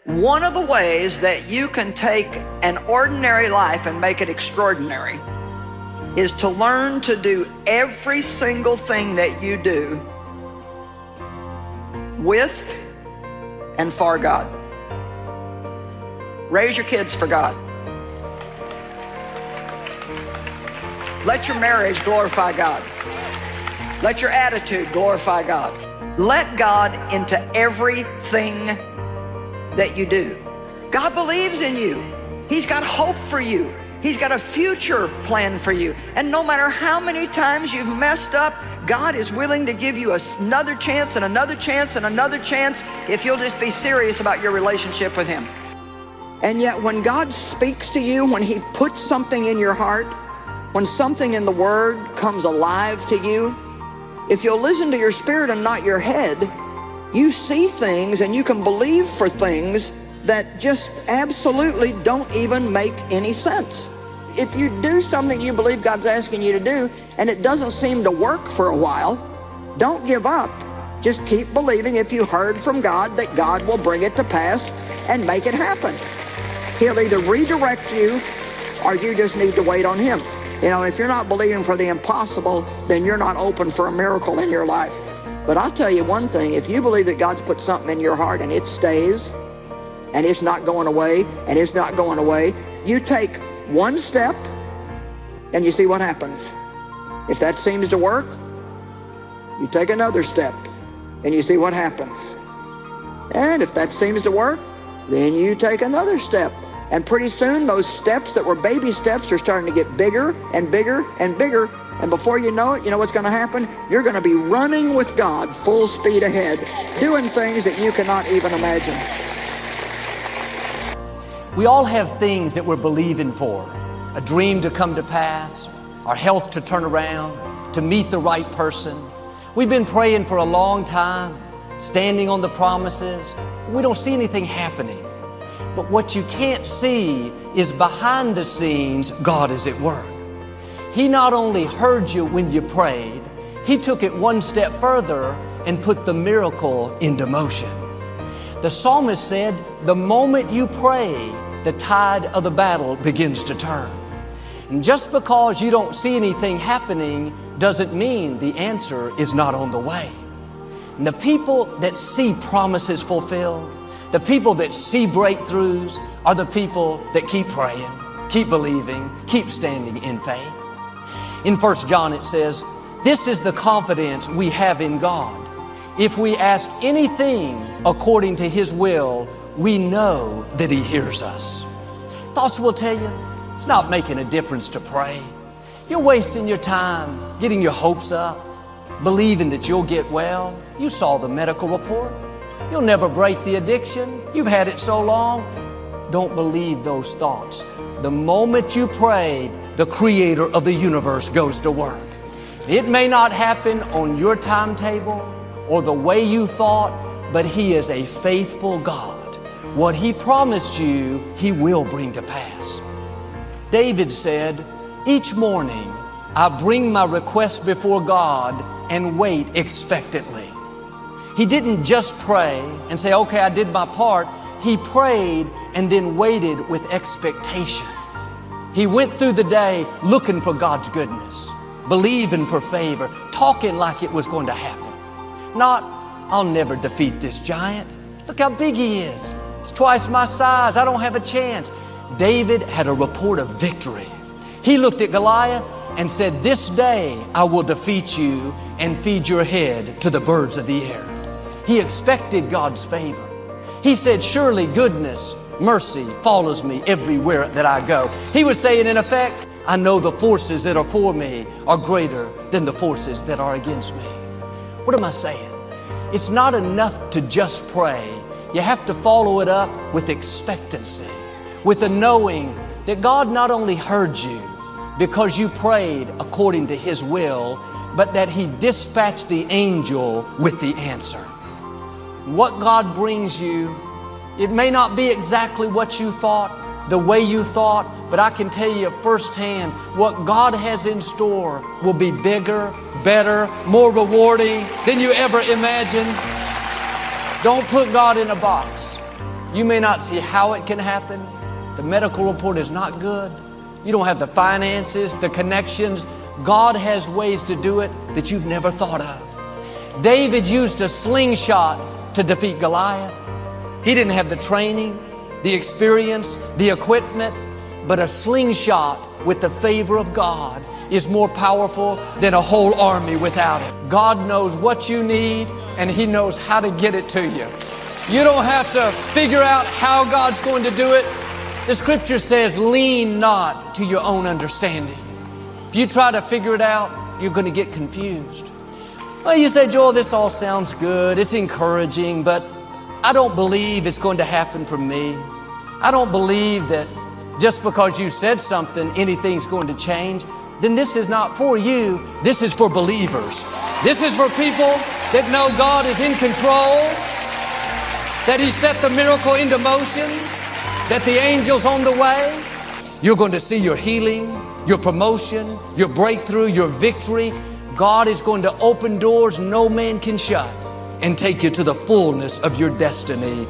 One of the ways that you can take an ordinary life and make it extraordinary is to learn to do every single thing that you do with and for God. Raise your kids for God. Let your marriage glorify God. Let your attitude glorify God. Let God into everything that you do. God believes in you. He's got hope for you. He's got a future plan for you. And no matter how many times you've messed up, God is willing to give you another chance and another chance and another chance if you'll just be serious about your relationship with Him. And yet when God speaks to you, when He puts something in your heart, when something in the Word comes alive to you, if you'll listen to your spirit and not your head, you see things and you can believe for things that just absolutely don't even make any sense. If you do something you believe God's asking you to do and it doesn't seem to work for a while, don't give up. Just keep believing if you heard from God that God will bring it to pass and make it happen. He'll either redirect you or you just need to wait on Him. You know, if you're not believing for the impossible, then you're not open for a miracle in your life. But I'll tell you one thing, if you believe that God's put something in your heart and it stays, and it's not going away, and it's not going away, you take one step, and you see what happens. If that seems to work, you take another step, and you see what happens. And if that seems to work, then you take another step. And pretty soon, those steps that were baby steps are starting to get bigger and bigger and bigger. And before you know it, you know what's going to happen? You're going to be running with God full speed ahead, doing things that you cannot even imagine. We all have things that we're believing for. A dream to come to pass, our health to turn around, to meet the right person. We've been praying for a long time, standing on the promises. We don't see anything happening. But what you can't see is behind the scenes, God is at work. He not only heard you when you prayed, He took it one step further and put the miracle into motion. The psalmist said, the moment you pray, the tide of the battle begins to turn. And just because you don't see anything happening doesn't mean the answer is not on the way. And the people that see promises fulfilled, the people that see breakthroughs are the people that keep praying, keep believing, keep standing in faith. In 1 John it says, this is the confidence we have in God. If we ask anything according to His will, we know that He hears us. Thoughts will tell you, it's not making a difference to pray. You're wasting your time getting your hopes up, believing that you'll get well. You saw the medical report. You'll never break the addiction. You've had it so long. Don't believe those thoughts. The moment you prayed, the Creator of the universe goes to work. It may not happen on your timetable or the way you thought, but He is a faithful God. What He promised you, He will bring to pass. David said, each morning I bring my request before God and wait expectantly. He didn't just pray and say, okay, I did my part. He prayed and then waited with expectation. He went through the day looking for God's goodness, believing for favor, talking like it was going to happen. Not, I'll never defeat this giant. Look how big he is. It's twice my size. I don't have a chance. David had a report of victory. He looked at Goliath and said, this day I will defeat you and feed your head to the birds of the air. He expected God's favor. He said, surely goodness, mercy follows me everywhere that I go. He was saying, in effect, I know the forces that are for me are greater than the forces that are against me. What am I saying? It's not enough to just pray. You have to follow it up with expectancy, with the knowing that God not only heard you because you prayed according to His will, but that He dispatched the angel with the answer. What God brings you, it may not be exactly what you thought, the way you thought, but I can tell you firsthand, what God has in store will be bigger, better, more rewarding than you ever imagined. Don't put God in a box. You may not see how it can happen. The medical report is not good. You don't have the finances, the connections. God has ways to do it that you've never thought of. David used a slingshot to defeat Goliath. He didn't have the training, the experience, the equipment, but a slingshot with the favor of God is more powerful than a whole army without it. God knows what you need, and He knows how to get it to you. You don't have to figure out how God's going to do it. The scripture says, lean not to your own understanding. If you try to figure it out, you're going to get confused. Well, you say, Joel, this all sounds good. It's encouraging, but I don't believe it's going to happen for me. I don't believe that just because you said something, anything's going to change. Then this is not for you. This is for believers. This is for people that know God is in control, that He set the miracle into motion, that the angel's on the way. You're going to see your healing, your promotion, your breakthrough, your victory. God is going to open doors no man can shut and take you to the fullness of your destiny.